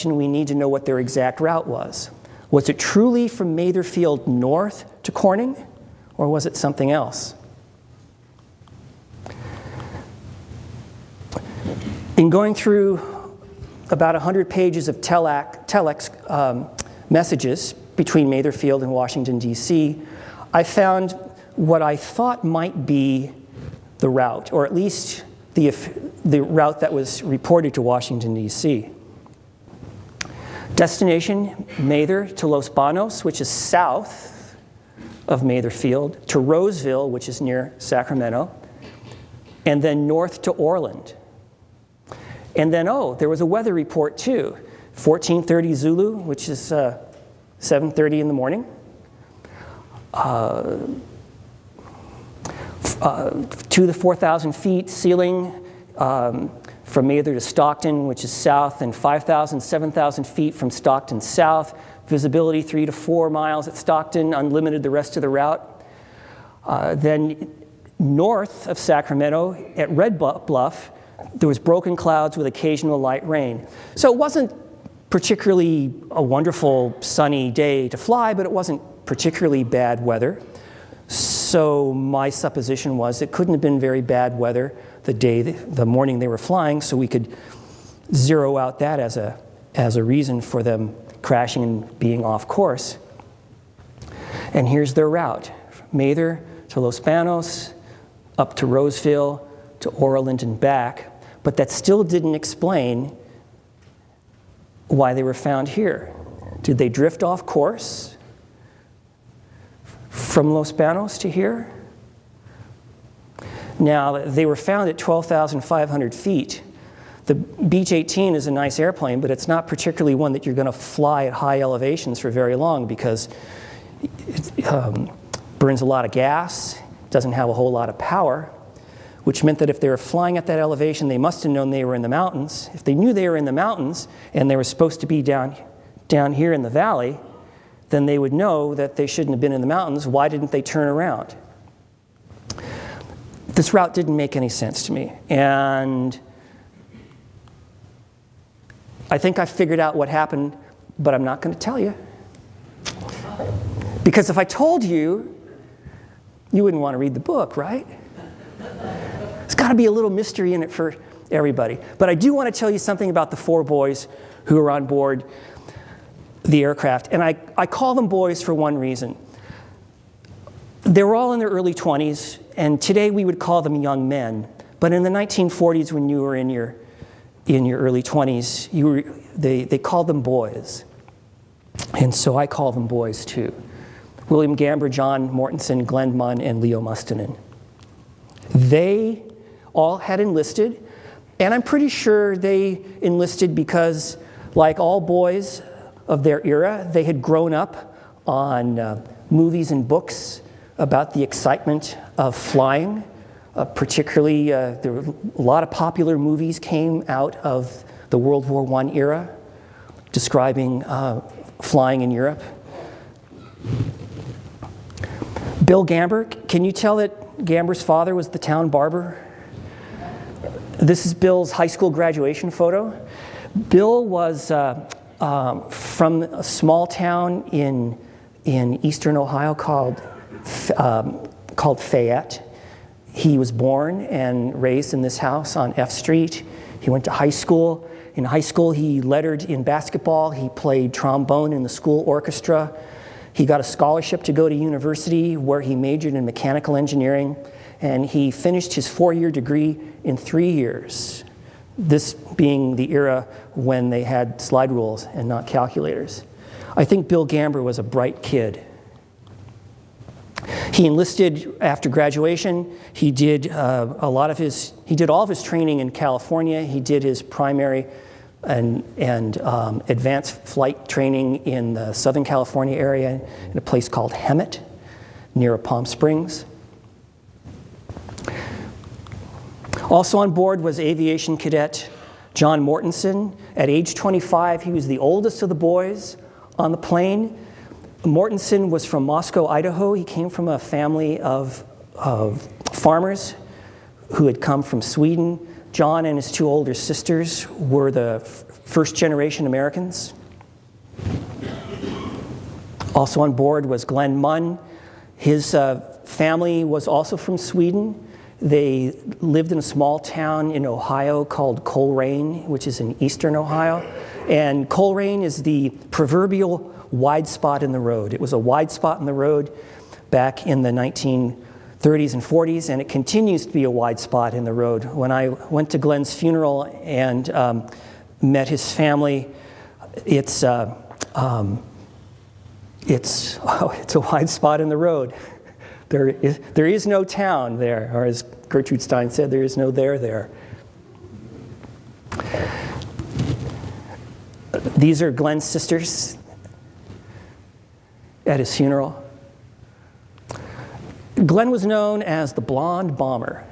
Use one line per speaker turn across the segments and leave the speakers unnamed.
question, we need to know what their exact route was. Was it truly from Mather Field north to Corning, or was it something else? In going through about 100 pages of telex messages between Mather Field and Washington, D.C., I found what I thought might be the route, or at least the route that was reported to Washington, D.C. Destination, Mather to Los Banos, which is south of Mather Field, to Roseville, which is near Sacramento, and then north to Orland. And then, oh, there was a weather report too. 1430 Zulu, which is 7:30 in the morning. 2 to 4,000 feet ceiling from Mather to Stockton, which is south, and 5,000, 7,000 feet from Stockton south. Visibility 3 to 4 miles at Stockton, unlimited the rest of the route. Then north of Sacramento at Red Bluff, there was broken clouds with occasional light rain. So it wasn't particularly a wonderful sunny day to fly, but it wasn't particularly bad weather. So my supposition was it couldn't have been very bad weather the morning they were flying, so we could zero out that as a reason for them crashing and being off course. And here's their route: Mather to Los Banos, up to Roseville, to Orland and back. But that still didn't explain why they were found here. Did they drift off course from Los Banos to here? Now, they were found at 12,500 feet. The Beech 18 is a nice airplane, but it's not particularly one that you're going to fly at high elevations for very long, because it burns a lot of gas, doesn't have a whole lot of power, which meant that if they were flying at that elevation, they must have known they were in the mountains. If they knew they were in the mountains and they were supposed to be down here in the valley, then they would know that they shouldn't have been in the mountains. Why didn't they turn around? This route didn't make any sense to me. And I think I figured out what happened, but I'm not going to tell you. Because if I told you, you wouldn't want to read the book, right? There's got to be a little mystery in it for everybody. But I do want to tell you something about the 4 boys who were on board the aircraft. And I call them boys for one reason. They were all in their early 20s, and today we would call them young men. But in the 1940s, when you were in your early 20s, they called them boys. And so I call them boys too. William Gamber, John Mortensen, Glenn Munn, and Leo Mustonen. They all had enlisted, and I'm pretty sure they enlisted because, like all boys of their era, they had grown up on movies and books about the excitement of flying. Particularly, there were a lot of popular movies came out of the World War I era describing flying in Europe. Bill Gamber, can you tell that Gamber's father was the town barber? This is Bill's high school graduation photo. Bill was from a small town in eastern Ohio called Fayette. He was born and raised in this house on F Street. He went to high school. In high school, he lettered in basketball. He played trombone in the school orchestra. He got a scholarship to go to university, where he majored in mechanical engineering, and he finished his 4-year degree in 3 years. This being the era when they had slide rules and not calculators. I think Bill Gamber was a bright kid. He enlisted after graduation. He did all of his training in California. He did his primary and advanced flight training in the Southern California area in a place called Hemet near Palm Springs. Also on board was aviation cadet John Mortensen. At age 25, he was the oldest of the boys on the plane. Mortensen was from Moscow, Idaho. He came from a family of farmers who had come from Sweden. John and his two older sisters were the first-generation Americans. Also on board was Glenn Munn. His family was also from Sweden. They lived in a small town in Ohio called Coleraine, which is in eastern Ohio. And Coleraine is the proverbial wide spot in the road. It was a wide spot in the road back in the 1930s and 40s, and it continues to be a wide spot in the road. When I went to Glenn's funeral and met his family, it's a wide spot in the road. There is no town there, or as Gertrude Stein said, there is no there. These are Glenn's sisters at his funeral. Glenn was known as the Blonde Bomber.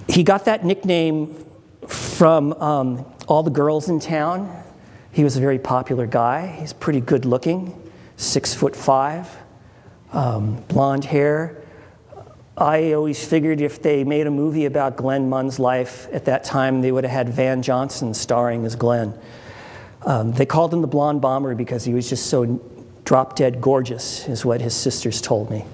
He got that nickname from all the girls in town. He was a very popular guy. He's pretty good looking, 6'5", blonde hair. I always figured if they made a movie about Glenn Munn's life at that time, they would have had Van Johnson starring as Glenn. They called him the Blonde Bomber because he was just so drop-dead gorgeous, is what his sisters told me.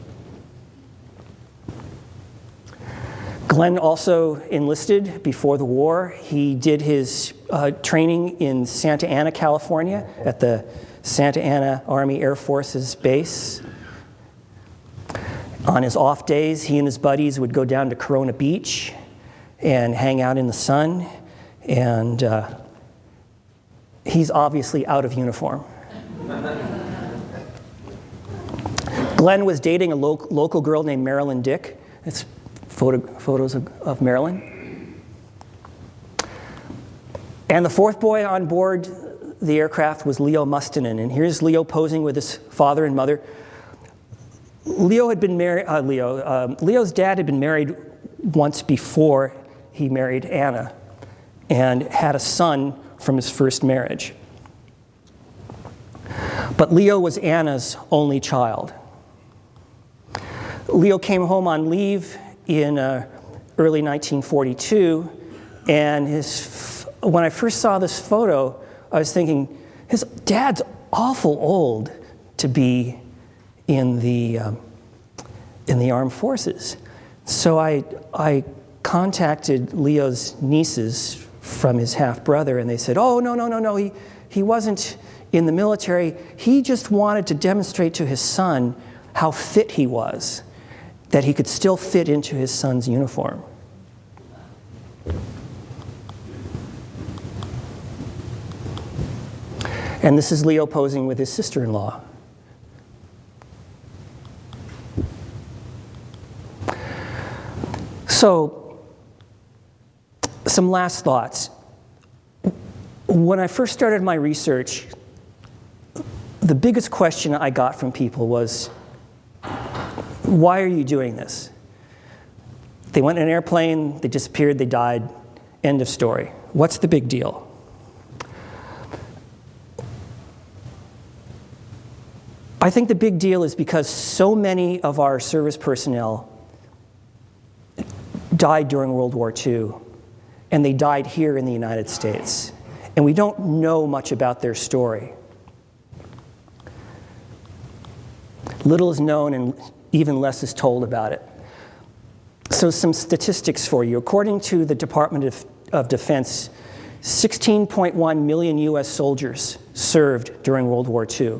Glenn also enlisted before the war. He did his training in Santa Ana, California, at the Santa Ana Army Air Force's base. On his off days, he and his buddies would go down to Corona Beach and hang out in the sun. And he's obviously out of uniform. Glenn was dating a local girl named Marilyn Dick. It's photos of Marilyn. And the fourth boy on board the aircraft was Leo Mustonen. And here's Leo posing with his father and mother. Leo had been married, Leo's dad had been married once before he married Anna and had a son from his first marriage. But Leo was Anna's only child. Leo came home on leave in early 1942, and when I first saw this photo, I was thinking, his dad's awful old to be in the armed forces. So I contacted Leo's nieces from his half-brother, and they said, oh, no, he wasn't in the military. He just wanted to demonstrate to his son how fit he was, that he could still fit into his son's uniform. And this is Leo posing with his sister-in-law. So, some last thoughts. When I first started my research, the biggest question I got from people was, why are you doing this? They went in an airplane, they disappeared, they died, end of story. What's the big deal? I think the big deal is because so many of our service personnel died during World War II, and they died here in the United States. And we don't know much about their story. Little is known and even less is told about it. So some statistics for you. According to the Department of Defense, 16.1 million US soldiers served during World War II.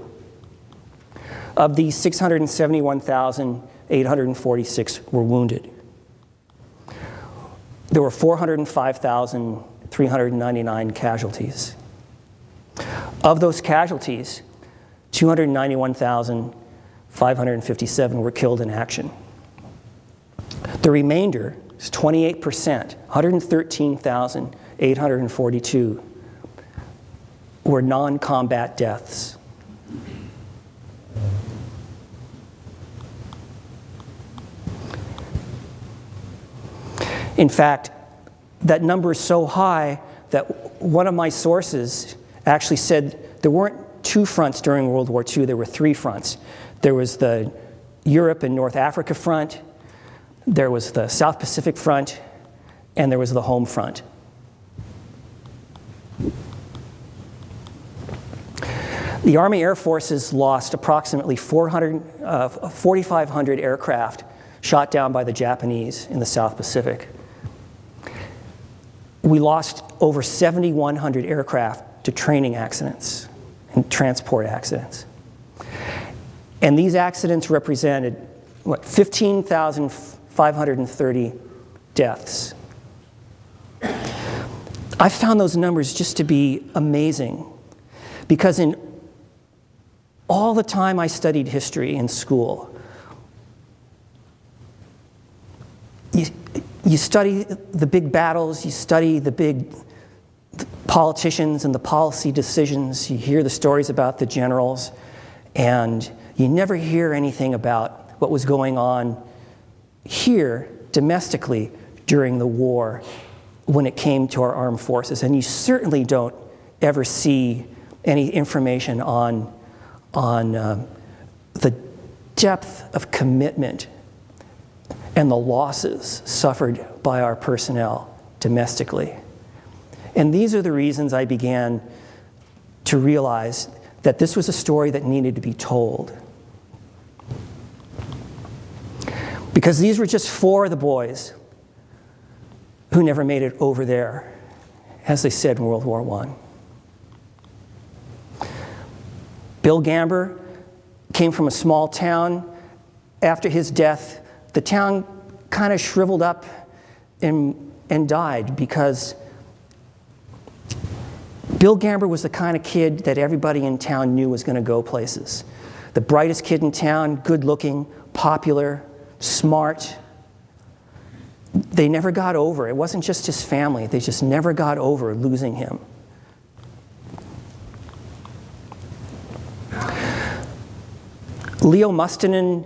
Of these, 671,846 were wounded. There were 405,399 casualties. Of those casualties, 291,557 were killed in action. The remainder is 28%, 113,842 were non-combat deaths. In fact, that number is so high that one of my sources actually said there weren't two fronts during World War II, there were three fronts. There was the Europe and North Africa front, there was the South Pacific front, and there was the home front. The Army Air Forces lost approximately 4,500 aircraft shot down by the Japanese in the South Pacific. We lost over 7,100 aircraft to training accidents and transport accidents. And these accidents represented, 15,530 deaths. I found those numbers just to be amazing, because in all the time I studied history in school, you study the big battles, you study the big politicians and the policy decisions, you hear the stories about the generals, and you never hear anything about what was going on here domestically during the war when it came to our armed forces. And you certainly don't ever see any information on the depth of commitment and the losses suffered by our personnel domestically. And these are the reasons I began to realize that this was a story that needed to be told. Because these were just 4 of the boys who never made it over there, as they said in World War I. Bill Gamber came from a small town. After his death, the town kind of shriveled up and died, because Bill Gamber was the kind of kid that everybody in town knew was going to go places. The brightest kid in town, good-looking, popular, smart. They never got over it. It wasn't just his family. They just never got over losing him. Leo Mustonen,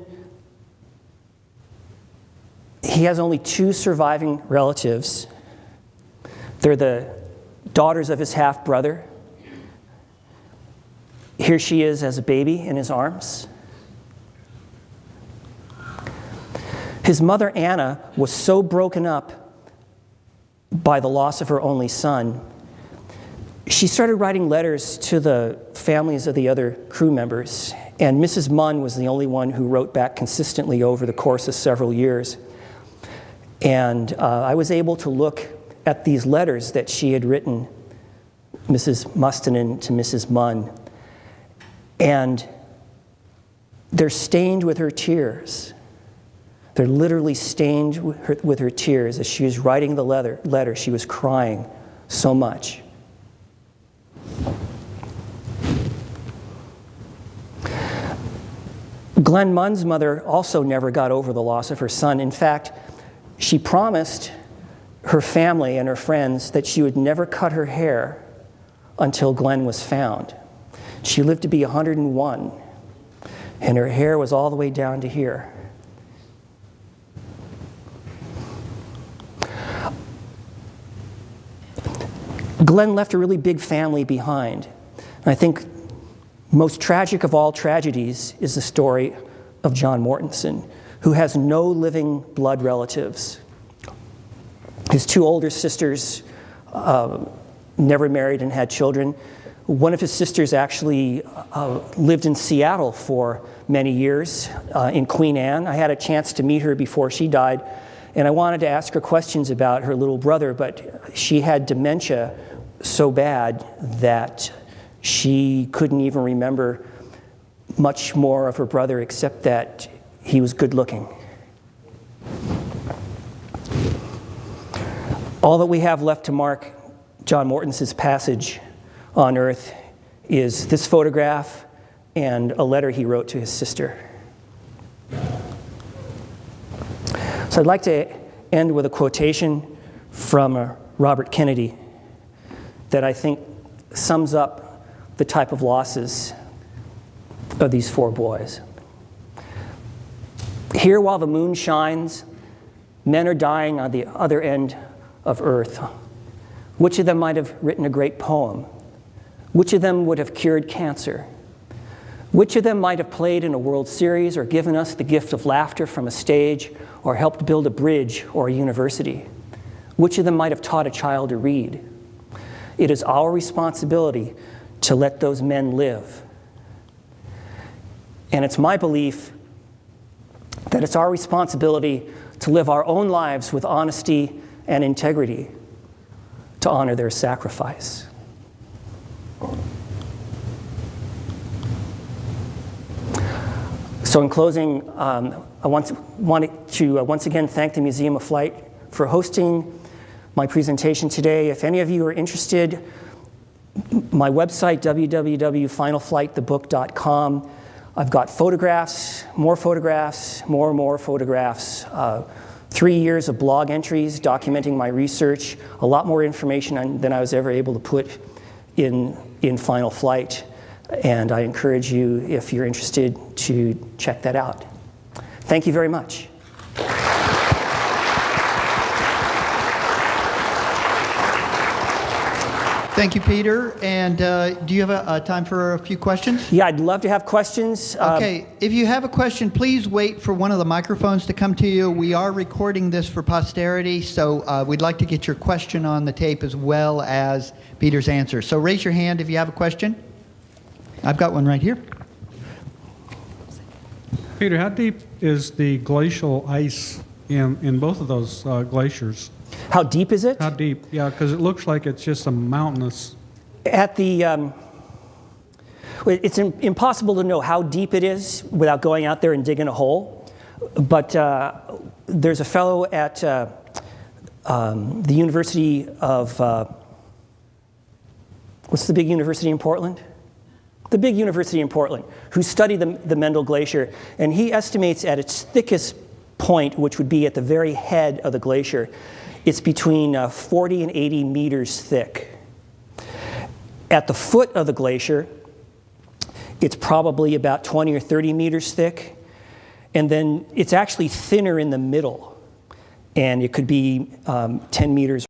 he has only 2 surviving relatives. They're the daughters of his half-brother. Here she is as a baby in his arms. His mother, Anna, was so broken up by the loss of her only son, she started writing letters to the families of the other crew members, and Mrs. Munn was the only one who wrote back consistently over the course of several years. And I was able to look at these letters that she had written, Mrs. Mustonen to Mrs. Munn, and they're stained with her tears. They're literally stained with her tears. As she was writing the letter, she was crying so much. Glenn Munn's mother also never got over the loss of her son. In fact, she promised her family and her friends that she would never cut her hair until Glenn was found. She lived to be 101, and her hair was all the way down to here. Glenn left a really big family behind. And I think most tragic of all tragedies is the story of John Mortensen, who has no living blood relatives. His 2 older sisters never married and had children. One of his sisters actually lived in Seattle for many years, in Queen Anne. I had a chance to meet her before she died, and I wanted to ask her questions about her little brother, but she had dementia so bad that she couldn't even remember much more of her brother except that he was good looking. All that we have left to mark John Mortensen's passage on Earth is this photograph and a letter he wrote to his sister. So I'd like to end with a quotation from Robert Kennedy that I think sums up the type of losses of these 4 boys. Here, while the moon shines, men are dying on the other end of Earth. Which of them might have written a great poem? Which of them would have cured cancer? Which of them might have played in a World Series or given us the gift of laughter from a stage or helped build a bridge or a university? Which of them might have taught a child to read? It is our responsibility to let those men live. And it's my belief that it's our responsibility to live our own lives with honesty and integrity to honor their sacrifice. So in closing, I wanted to once again thank the Museum of Flight for hosting my presentation today. If any of you are interested, my website, www.finalflightthebook.com. I've got photographs, more and more photographs, 3 years of blog entries documenting my research, a lot more information than I was ever able to put in Final Flight. And I encourage you, if you're interested, to check that out. Thank you very much.
Thank you, Peter. And do you have a time for a few questions?
Yeah, I'd love to have questions.
Okay, if you have a question, please wait for one of the microphones to come to you. We are recording this for posterity, so we'd like to get your question on the tape as well as Peter's answer. So raise your hand if you have a question. I've got one right here.
Peter, how deep is the glacial ice in both of those glaciers?
How deep is it?
How deep? Yeah, because it looks like it's just a mountainous.
At the, it's impossible to know how deep it is without going out there and digging a hole. But there's a fellow at the University of, what's the big university in Portland? The big university in Portland, who studied the Mendel Glacier, and he estimates at its thickest point, which would be at the very head of the glacier, it's between 40 and 80 meters thick. At the foot of the glacier, it's probably about 20 or 30 meters thick, and then it's actually thinner in the middle, and it could be 10 meters